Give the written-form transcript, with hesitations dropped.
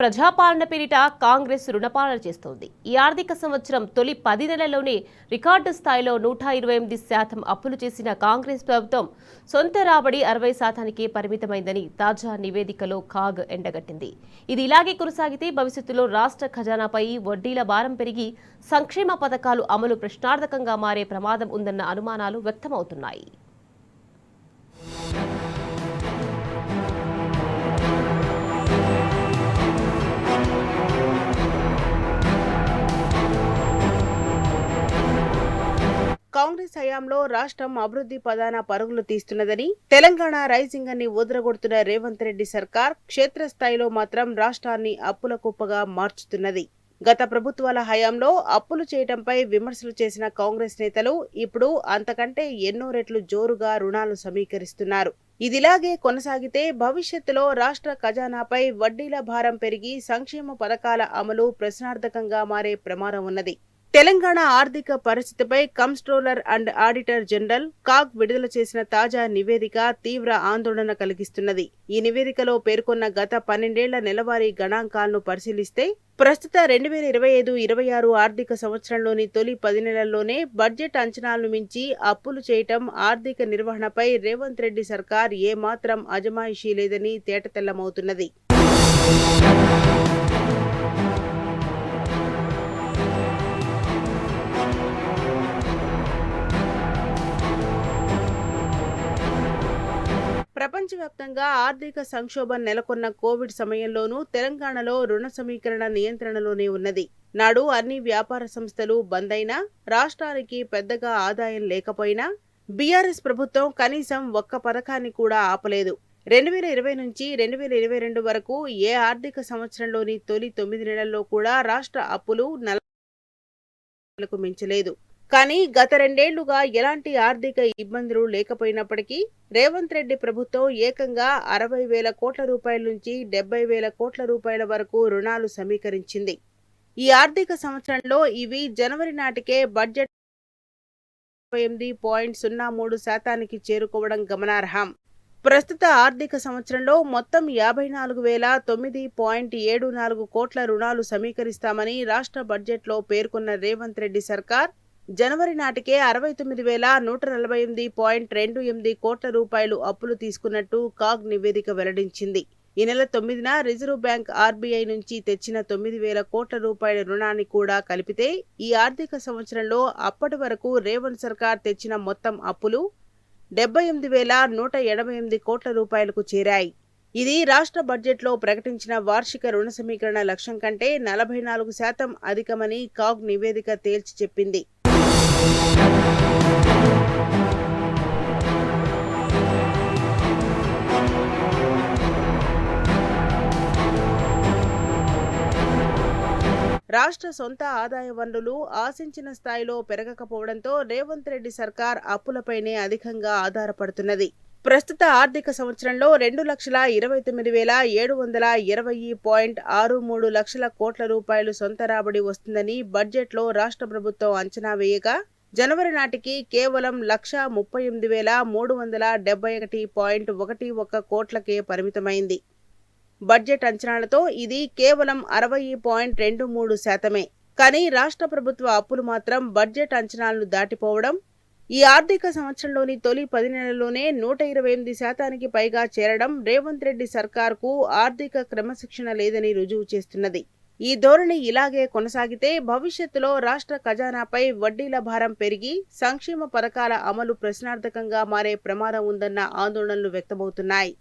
ప్రజాపాలన పేరిట కాంగ్రెస్ రుణపాలన చేస్తోంది. ఈ ఆర్థిక సంవత్సరం తొలి 10 నెలల్లోనే రికార్డు స్థాయిలో 128% అప్పులు చేసిన కాంగ్రెస్ ప్రభుత్వం సొంత రాబడి 60%కే పరిమితమైందని తాజా నివేదికలో కాగ్ ఎండగట్టింది. ఇది ఇలాగే కొనసాగితే భవిష్యత్తులో రాష్ట్ర ఖజానాపై వడ్డీల భారం పెరిగి సంక్షేమ పథకాలు అమలు ప్రశ్నార్థకంగా మారే ప్రమాదం ఉందన్న అనుమానాలు వ్యక్తమవుతున్నాయి. కాంగ్రెస్ హయాంలో రాష్ట్రం అభివృద్ధి పదాన పరుగులు తీస్తున్నదని, తెలంగాణ రైజింగ్ అని ఊదరగొడుతున్న రేవంత్ రెడ్డి సర్కార్ క్షేత్రస్థాయిలో మాత్రం రాష్ట్రాన్ని అప్పుల కుప్పగా మార్చుతున్నది. గత ప్రభుత్వాల హయాంలో అప్పులు చేయడంపై విమర్శలు చేసిన కాంగ్రెస్ నేతలు ఇప్పుడు అంతకంటే ఎన్నో రెట్లు జోరుగా రుణాలు సమీకరిస్తున్నారు. ఇదిలాగే కొనసాగితే భవిష్యత్తులో రాష్ట్ర ఖజానాపై వడ్డీల భారం పెరిగి సంక్షేమ పథకాల అమలు ప్రశ్నార్థకంగా మారే ప్రమాదం ఉన్నది. తెలంగాణ ఆర్థిక పరిస్థితిపై comptroller and auditor general CAG విడుదల చేసిన తాజా నివేదిక తీవ్ర ఆందోళన కలిగిస్తున్నది. ఈ నివేదికలో పేర్కొన్న గత 12 ఏళ్ల నెలవారీ గణాంకాలను పరిశీలిస్తే ప్రస్తుత 2025-26 ఆర్థిక సంవత్సరంలోని తొలి 10 నెలల్లోనే బడ్జెట్ అంచనాలను మించి అప్పులు చేయటం ఆర్థిక నిర్వహణపై రేవంత్ రెడ్డి సర్కార్ ఏమాత్రం అజమాయిషీ లేదని తేటతెల్లమవుతున్నది. ప్రపంచవ్యాప్తంగా ఆర్థిక సంక్షోభం నెలకొన్న కోవిడ్ సమయంలోనూ తెలంగాణలో రుణ సమీకరణ నియంత్రణలోనే ఉన్నది. నాడు అన్ని వ్యాపార సంస్థలు బంద్ అయినా, రాష్ట్రానికి పెద్దగా ఆదాయం లేకపోయినా బీఆర్ఎస్ ప్రభుత్వం కనీసం ఒక్క పథకాన్ని కూడా ఆపలేదు. 2020 నుంచి 2022 వరకు ఏ ఆర్థిక సంవత్సరంలోని తొలి 9 నెలల్లో కూడా రాష్ట్ర అప్పులు 40% మించలేదు. కానీ గత 2 ఏళ్లుగా ఎలాంటి ఆర్థిక ఇబ్బందులు లేకపోయినప్పటికీ రేవంత్ రెడ్డి ప్రభుత్వం ఏకంగా 60,000 కోట్ల రూపాయల నుంచి 70,000 కోట్ల రూపాయల వరకు రుణాలు సమీకరించింది. ఈ ఆర్థిక సంవత్సరంలో ఇవి జనవరి నాటికే బడ్జెట్ 28.03% చేరుకోవడం గమనార్హం. ప్రస్తుత ఆర్థిక సంవత్సరంలో మొత్తం 54,009.74 కోట్ల రుణాలు సమీకరిస్తామని రాష్ట్ర బడ్జెట్లో పేర్కొన్న రేవంత్ రెడ్డి సర్కార్ జనవరి నాటికే 69,148.28 కోట్ల రూపాయలు అప్పులు తీసుకున్నట్టు కాగ్ నివేదిక వెల్లడించింది. ఈ నెల 9న రిజర్వ్ బ్యాంక్ ఆర్బీఐ నుంచి తెచ్చిన 9,000 కోట్ల రూపాయల రుణాన్ని కూడా కలిపితే ఈ ఆర్థిక సంవత్సరంలో అప్పటి వరకు రేవంత్ సర్కార్ తెచ్చిన మొత్తం అప్పులు 78,188 కోట్ల రూపాయలకు చేరాయి. ఇది రాష్ట్ర బడ్జెట్లో ప్రకటించిన వార్షిక రుణ సమీకరణ లక్ష్యం కంటే 44% అధికమని కాగ్ నివేదిక తేల్చి చెప్పింది. రాష్ట్ర సొంత ఆదాయ వనరులు ఆశించిన స్థాయిలో పెరగకపోవడంతో రేవంత్ రెడ్డి సర్కార్ అప్పులపైనే అధికంగా ఆధారపడుతున్నది. ప్రస్తుత ఆర్థిక సంవత్సరంలో 2,29,720.63 లక్షల కోట్ల రూపాయలు సొంత రాబడి వస్తుందని బడ్జెట్లో రాష్ట్ర ప్రభుత్వం అంచనా వేయగా జనవరి నాటికి కేవలం 138,371.11 కోట్లకే పరిమితమైంది. బడ్జెట్ అంచనాలతో ఇది కేవలం 60.23%. కానీ రాష్ట్ర ప్రభుత్వ అప్పులు మాత్రం బడ్జెట్ అంచనాలను దాటిపోవడం ఈ ఆర్థిక సంవత్సరంలోని తొలి 10 నెలల్లోనే 128%కి పైగా చేరడం రేవంత్ రెడ్డి సర్కార్కు ఆర్థిక క్రమశిక్షణ లేదని రుజువు చేస్తున్నది. ఈ ధోరణి ఇలాగే కొనసాగితే భవిష్యత్తులో రాష్ట్ర ఖజానాపై వడ్డీల భారం పెరిగి సంక్షేమ పథకాల అమలు ప్రశ్నార్థకంగా మారే ప్రమాదం ఉందన్న ఆందోళనలు వ్యక్తమవుతున్నాయి.